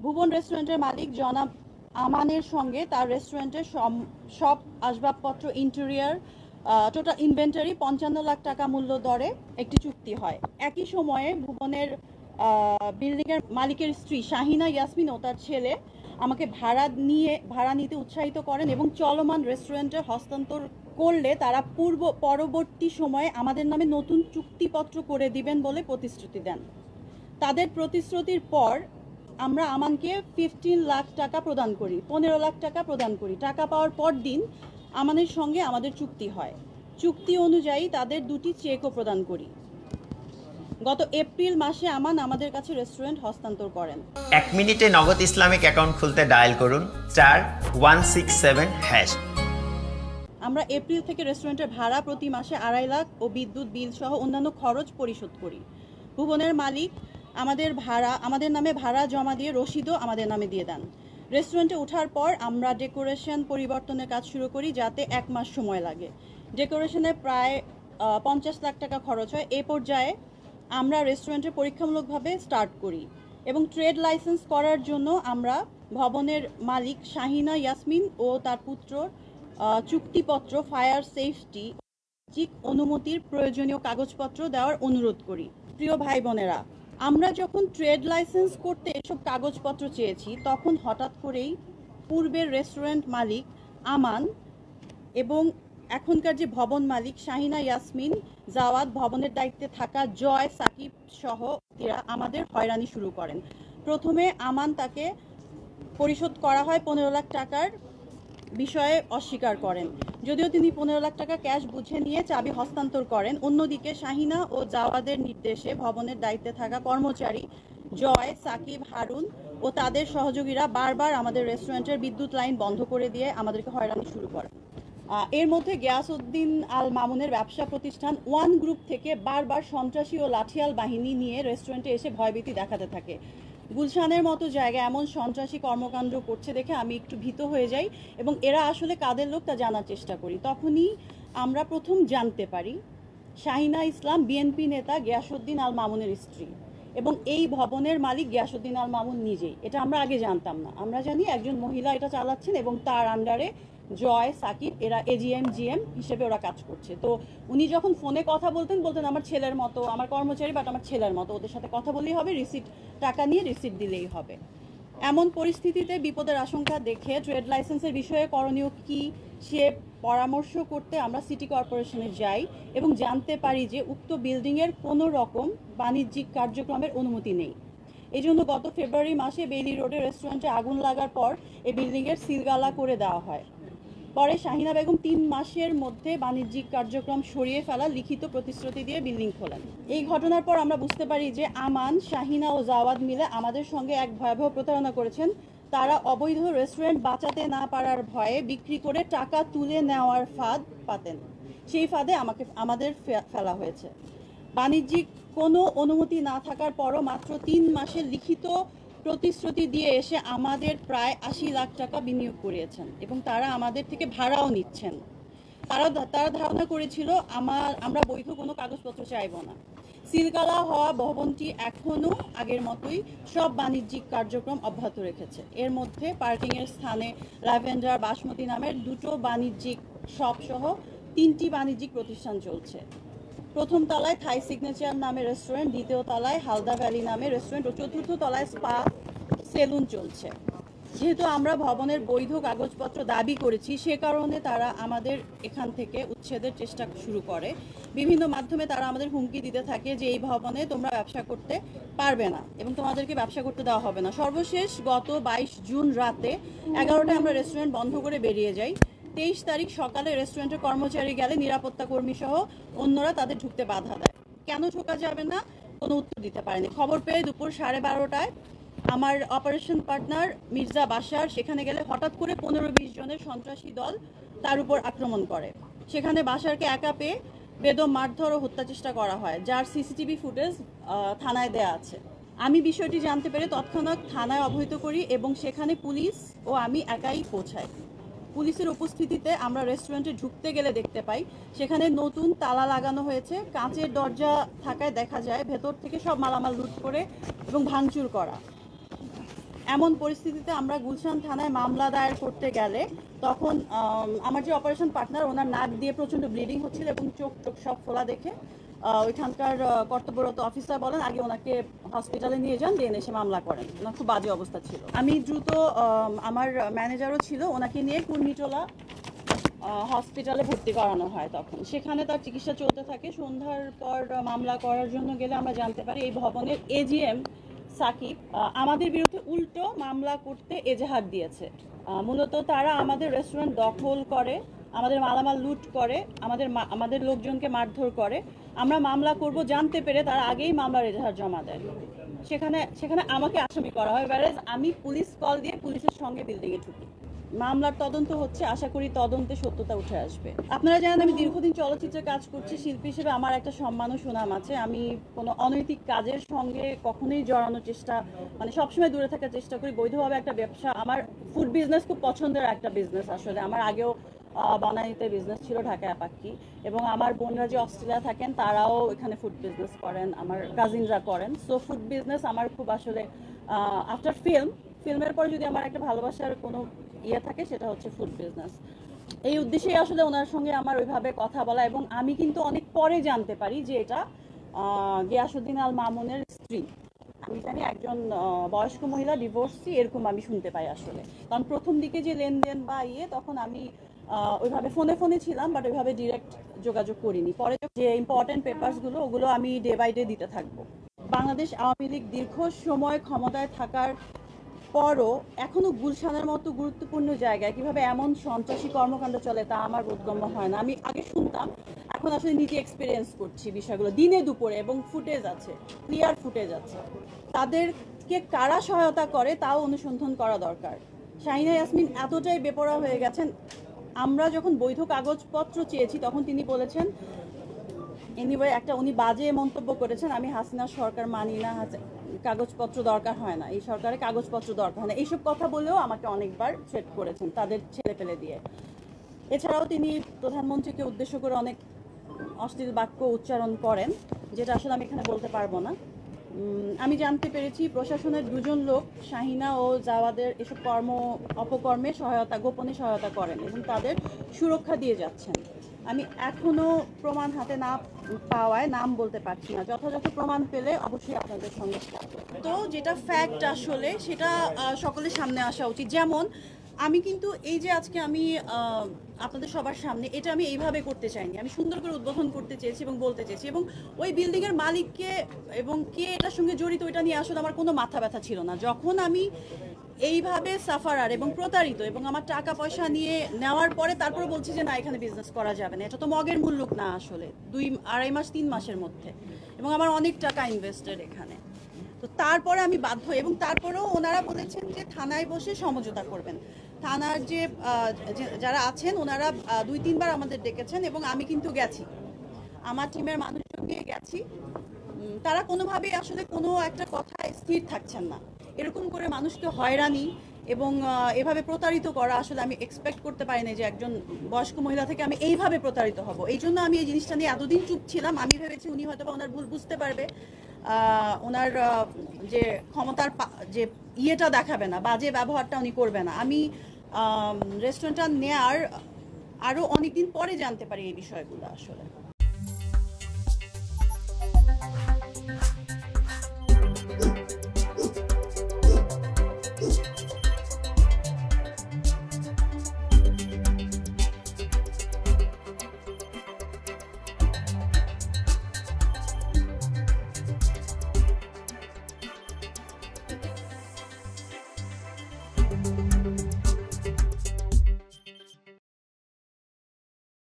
ভুবন রেস্টুরেন্টের মালিক জনাব আমানের সঙ্গে তার রেস্টুরেন্টের সব আসবাবপত্র ইন্টেরিয়র টোটাল ইনভেন্টারি 55 লাখ টাকা মূল্য দরে একটি চুক্তি হয়। একই সময়ে ভুবনের বিল্ডিংয়ের মালিকের স্ত্রী শাহিনা ইয়াসমিন ও তার ছেলে আমাকে ভাড়া নিতে উৎসাহিত করেন এবং চলমান রেস্টুরেন্টে হস্তান্তর করলে তারা পরবর্তী সময়ে আমাদের নামে নতুন চুক্তিপত্র করে দিবেন বলে প্রতিশ্রুতি দেন। তাদের প্রতিশ্রুতির পর আমরা আমানকে 15 লাখ টাকা প্রদান করি, 15 লাখ টাকা প্রদান করি। টাকা পাওয়ার পর দিন আমানের সঙ্গে আমাদের চুক্তি হয়। চুক্তি অনুযায়ী তাদের দুটি চেকও প্রদান করি। গত এপ্রিল মাসে আমান আমাদের কাছে রেস্টুরেন্ট হস্তান্তর করেন। 1 মিনিটে নগদ ইসলামিক অ্যাকাউন্ট খুলতে ডায়াল করুন *167#। আমরা এপ্রিল থেকে রেস্টুরেন্টের ভাড়া প্রতি মাসে 2.5 লাখ ও বিদ্যুৎ বিল সহ অন্যান্য খরচ পরিশোধ করি। ভুবনের মালিক আমাদের নামে ভাড়া জমা দিয়ে রসিদও আমাদের নামে দিয়ে দেন। রেস্টুরেন্টে ওঠার পর আমরা ডেকোরেশন পরিবর্তনের কাজ শুরু করি, যাতে 1 মাস সময় লাগে। ডেকোরেশনে প্রায় 50 লাখ টাকা খরচ হয়। এ পর্যায়ে আমরা রেস্টুরেন্টে পরীক্ষামূলকভাবে স্টার্ট করি এবং ট্রেড লাইসেন্স করার জন্য আমরা ভবনের মালিক শাহিনা ইয়াসমিন ও তার পুত্র চুক্তিপত্র, ফায়ার সেফটি অনুমতির প্রয়োজনীয় কাগজপত্র দেওয়ার অনুরোধ করি। প্রিয় ভাই বোনেরা, আমরা যখন ট্রেড লাইসেন্স করতে এসব কাগজপত্র চেয়েছি, তখন হঠাৎ করেই পূর্বের রেস্টুরেন্ট মালিক আমান এবং এখনকার যে ভবন মালিক শাহিনা ইয়াসমিন, জাওয়াদ, ভবনের দায়িত্বে থাকা জয়, সাকিব সহ আমাদের হয়রানি শুরু করেন। প্রথমে আমান তাকে পরিশোধ করা হয় 15 লাখ টাকার বিষয়ে অস্বীকার করেন, যদিও তিনি 15 লাখ টাকা ক্যাশ বুঝে নিয়ে চাবি হস্তান্তর করেন। অন্যদিকে শাহিনা ও জাওয়াদের নির্দেশে ভবনের দায়িত্বে থাকা কর্মচারী জয়, সাকিব, হারুন ও তাদের সহযোগীরা বারবার আমাদের রেস্টুরেন্টের বিদ্যুৎ লাইন বন্ধ করে দিয়ে আমাদেরকে হয়রানি শুরু করে। এর মধ্যে গিয়াসউদ্দিন আল মামুনের ব্যবসা প্রতিষ্ঠান ওয়ান গ্রুপ থেকে বারবার সন্ত্রাসী ও লাঠিয়াল বাহিনী নিয়ে রেস্টুরেন্টে এসে ভয়ভীতি দেখাতে থাকে। গুলশানের মতো জায়গায় এমন সন্ত্রাসী কর্মকাণ্ড করছে দেখে আমি একটু ভীত হয়ে যাই এবং এরা আসলে কাদের লোক তা জানার চেষ্টা করি। তখনই আমরা প্রথম জানতে পারি শাহিনা ইসলাম বিএনপি নেতা গিয়াসউদ্দিন আল মামুনের স্ত্রী এবং এই ভবনের মালিক গিয়াসউদ্দিন আল মামুন নিজেই। এটা আমরা আগে জানতাম না। আমরা জানি একজন মহিলা এটা চালাচ্ছেন এবং তার আন্ডারে জয়, সাকিব, এরা এজিএম জিএম হিসেবে ওরা কাজ করছে। তো উনি যখন ফোনে কথা বলতেন আমার ছেলের মতো, আমার কর্মচারী বাট আমার ছেলের মতো, ওদের সাথে কথা বললেই হবে, টাকা নিয়ে রিসিট দিলেই হবে। এমন পরিস্থিতিতে বিপদের আশঙ্কা দেখে ট্রেড লাইসেন্সের বিষয়ে করণীয় কি সে পরামর্শ করতে আমরা সিটি কর্পোরেশনে যাই এবং জানতে পারি যে উক্ত বিল্ডিংয়ের কোনো রকম বাণিজ্যিক কার্যক্রমের অনুমতি নেই। এই জন্য গত ফেব্রুয়ারি মাসে বেইলি রোডে রেস্টুরেন্টে আগুন লাগার পর এই বিল্ডিংয়ের সিলগালা করে দেওয়া হয়। পরে শাহিনা বেগম 3 মাসের মধ্যে বাণিজ্যিক কার্যক্রম সরিয়ে ফেলা লিখিত প্রতিশ্রুতি দিয়ে বিল্ডিং খোলেন। এই ঘটনার পর আমরা বুঝতে পারি যে আমান, শাহিনা ও জাওয়াদ মিলে আমাদের সঙ্গে এক ভয়াবহ প্রতারণা করেছেন। তারা অবৈধ রেস্টুরেন্ট বাঁচাতে না পারার ভয়ে বিক্রি করে টাকা তুলে নেওয়ার ফাঁদ পাতেন। সেই ফাঁদে আমাদের ফেলা হয়েছে। বাণিজ্যিক কোনো অনুমতি না থাকার পরও মাত্র 3 মাসের লিখিত প্রতিশ্রুতি দিয়ে এসে আমাদের প্রায় 80 লাখ টাকা বিনিয়োগ করিয়েছেন এবং তারা আমাদের থেকে ভাড়াও নিচ্ছেন। তারা ধারণা করেছিল আমরা বৈধ কোনো কাগজপত্র চাইব না। সিলগালা হওয়া ভবনটি এখনও আগের মতোই সব বাণিজ্যিক কার্যক্রম অব্যাহত রেখেছে। এর মধ্যে পার্কিংয়ের স্থানে ল্যাভেন্ডার, বাসমতি নামের 2টো বাণিজ্যিক শপ সহ 3টি বাণিজ্যিক প্রতিষ্ঠান চলছে। প্রথম তলায় থাই সিগনেচার নামে রেস্টুরেন্ট, দ্বিতীয় তলায় হালদা ভ্যালি নামে রেস্টুরেন্ট ও চতুর্থ তলায় স্পা সেলুন চলছে। যেহেতু আমরা ভবনের বৈধ কাগজপত্র দাবি করেছি, সে কারণে তারা আমাদের এখান থেকে উচ্ছেদের চেষ্টা শুরু করে। বিভিন্ন মাধ্যমে তারা আমাদের হুমকি দিতে থাকে যে এই ভবনে তোমরা ব্যবসা করতে পারবে না এবং তোমাদেরকে ব্যবসা করতে দেওয়া হবে না। সর্বশেষ গত 22 জুন রাতে 11টায় আমরা রেস্টুরেন্ট বন্ধ করে বেরিয়ে যাই। 23 তারিখ সকালে রেস্টুরেন্টের কর্মচারী গেলে নিরাপত্তা কর্মী সহ অন্যরা তাদের ঢুকতে বাধা দেয়। কেন ঢোকা যাবে না কোনো উত্তর দিতে পারেনি। খবর পেয়ে দুপুর 12:30টায় আমার অপারেশন পার্টনার মির্জা বাশার সেখানে গেলে হঠাৎ করে 15-20 জনের সন্ত্রাসী দল তার উপর আক্রমণ করে। সেখানে বাশারকে একা পেয়ে বেদম মারধর ও হত্যা চেষ্টা করা হয়, যার সিসিটিভি ফুটেজ থানায় দেয়া আছে। আমি বিষয়টি জানতে পেরে তৎক্ষণাৎ থানায় অবহিত করি এবং সেখানে পুলিশ ও আমি একাই পৌঁছাই। পুলিশের উপস্থিতিতে আমরা রেস্টুরেন্টে ঢুকতে গেলে দেখতে পাই সেখানে নতুন তালা লাগানো হয়েছে। কাঁচের দরজা থাকায় দেখা যায় ভেতর থেকে সব মালামাল লুট করে এবং ভাঙচুর করা। এমন পরিস্থিতিতে আমরা গুলশান থানায় মামলা দায়ের করতে গেলে তখন আমার যে অপারেশন পার্টনার, ওনার নাক দিয়ে প্রচণ্ড ব্লিডিং হচ্ছিল এবং চোখ সব ফোলা দেখে ওইখানকার কর্তব্যরত অফিসার বলেন আগে ওনাকে হসপিটালে নিয়ে যান, দেন এসে মামলা করেন। ওনার খুব বাজে অবস্থা ছিল। আমি দ্রুত আমার ম্যানেজারও ছিল, ওনাকে নিয়ে কুর্মিটোলা হসপিটালে ভর্তি করানো হয়। তখন সেখানে তার চিকিৎসা চলতে থাকে। সন্ধ্যার পর মামলা করার জন্য গেলে আমরা জানতে পারি এই ভবনের এজিএম সাকিব আমাদের বিরুদ্ধে উল্টো মামলা করতে এজাহার দিয়েছে। মূলত তারা আমাদের রেস্টুরেন্ট দখল করে, আমাদের মালামাল লুট করে, আমাদের লোকজনকে মারধর করে। আমরা মামলা করব জানতে পেরে তারা আগেই মামলার এজাহার জমা দেয়। সেখানে আমাকে আসামি করা হয়, ব্যারেজ আমি পুলিশ কল দিয়ে পুলিশের সঙ্গে বিল্ডিংয়ে ঢুকি। মামলার তদন্ত হচ্ছে, আশা করি তদন্তে সত্যতা উঠে আসবে। আপনারা জানেন আমি দীর্ঘদিন চলচ্চিত্রে কাজ করছি, শিল্পী হিসেবে আমার একটা সম্মান ও সুনাম আছে। আমি কোনো অনৈতিক কাজের সঙ্গে কখনোই জড়ানোর চেষ্টা, মানে সবসময় দূরে থাকার চেষ্টা করি। বৈধভাবে একটা ব্যবসা, আমার ফুড বিজনেস খুব পছন্দের একটা বিজনেস। আসলে আমার আগেও বনানীতে বিজনেস ছিল, ঢাকায় আপাক্কি, এবং আমার বোনরা যে অস্ট্রেলিয়া থাকেন তারাও এখানে ফুড বিজনেস করেন, আমার কাজিনরা করেন। সো ফুড বিজনেস আমার খুব আসলে আফটার ফিল্মের পর যদি আমার একটা ভালোবাসার কোনো ইয়ে থাকে সেটা হচ্ছে ফুড বিজনেস। এই উদ্দেশ্যেই আসলে ওনার সঙ্গে আমার ওইভাবে কথা বলা, এবং আমি কিন্তু অনেক পরে জানতে পারি যে এটা গিয়াসউদ্দিন আল মামুনের স্ত্রী। আমি জানি একজন বয়স্ক মহিলা, ডিভোর্সি, এরকম আমি শুনতে পাই আসলে। কারণ প্রথম দিকে যে লেনদেন বা তখন আমি ওইভাবে ফোনে ছিলাম, বাট ওইভাবে ডিরেক্ট যোগাযোগ করিনি। পরে যে ইম্পর্টেন্ট পেপারসগুলো ওগুলো আমি ডে বাই ডে দিতে থাকবো। বাংলাদেশ আওয়ামী লীগ দীর্ঘ সময় ক্ষমতায় থাকার পরও এখনো গুলশানের মতো গুরুত্বপূর্ণ জায়গায় কিভাবে এমন সন্ত্রাসী কর্মকাণ্ড চলে তা আমার বোধগম্য হয় না। আমি আগে শুনতাম, এখন আসলে নিজে এক্সপিরিয়েন্স করছি বিষয়গুলো দিনে দুপুরে, এবং ফুটেজ আছে, ক্লিয়ার ফুটেজ আছে। তাদেরকে কারা সহায়তা করে তাও অনুসন্ধান করা দরকার। শাহিনা ইয়াসমিন এতটাই বেপরোয়া হয়ে গেছেন। আমরা যখন বৈধ কাগজপত্র চেয়েছি তখন তিনি বলেছেন, এনিওয়ে একটা উনি বাজে মন্তব্য করেছেন, আমি হাসিনা সরকার মানি না, কাগজপত্র দরকার হয় না, এই সরকারে কাগজপত্র দরকার হয় না, এইসব কথা বলেও আমাকে অনেকবার থ্রেট করেছেন তাদের ছেলে পেলে দিয়ে। এছাড়াও তিনি প্রধানমন্ত্রীকে উদ্দেশ্য করে অনেক অশ্লীল বাক্য উচ্চারণ করেন, যেটা আসলে আমি এখানে বলতে পারবো না। আমি জানতে পেরেছি প্রশাসনের দুজন লোক শাহিনা ও জাওয়াদের এসব অপকর্মে গোপনে সহায়তা করেন এবং তাদের সুরক্ষা দিয়ে যাচ্ছেন। আমি এখনো প্রমাণ হাতে না পাওয়ায় নাম বলতে পারছি না। যথাযথ প্রমাণ পেলে অবশ্যই আপনাদের সঙ্গে। তো যেটা ফ্যাক্ট আসলে সেটা সকলের সামনে আসা উচিত। যেমন আমি কিন্তু এই যে আজকে আমি আপনাদের সবার সামনে এটা আমি এইভাবে করতে চাইনি, আমি সুন্দর করে উদ্বোধন করতে চেয়েছি এবং বলতে চেয়েছি, এবং ওই বিল্ডিংয়ের মালিককে এবং কে এটার সঙ্গে জড়িত ওইটা নিয়ে আসলে আমার কোনো মাথা ব্যথা ছিল না। যখন আমি এইভাবে সাফারার এবং প্রতারিত এবং আমার টাকা পয়সা নিয়ে নেওয়ার পরে তারপরে বলছি যে না, এখানে বিজনেস করা যাবে না, এটা তো মগের মুল্লুক না আসলে, 2-2.5 মাস 3 মাসের মধ্যে, এবং আমার অনেক টাকা ইনভেস্টেড এখানে। তো তারপরে আমি বাধ্য, এবং তারপরেও ওনারা বলেছেন যে থানায় বসে সমঝোতা করবেন। থানার যে যারা আছেন ওনারা 2-3 বার আমাদের ডেকেছেন, এবং আমি কিন্তু গেছি, আমার টিমের মানুষজন নিয়ে গেছি। তারা কোনোভাবেই আসলে কোনো একটা কথায় স্থির থাকছেন না। এরকম করে মানুষকে হয়রানি এবং এভাবে প্রতারিত করা আসলে আমি এক্সপেক্ট করতে পারিনি যে একজন বয়স্ক মহিলা থেকে আমি এইভাবে প্রতারিত হব। এই জন্য আমি এই জিনিসটা নিয়ে এতদিন চুপ ছিলাম। আমি ভেবেছি উনি হয়তো বা ওনার ভুল বুঝতে পারবে, ওনার যে ক্ষমতার যে ইয়েটা দেখাবে না, বাজে ব্যবহারটা উনি করবে না। আমি রেস্টুরেন্টটা নেয়ার আরও অনেকদিন পরে জানতে পারি এই বিষয়গুলো আসলে।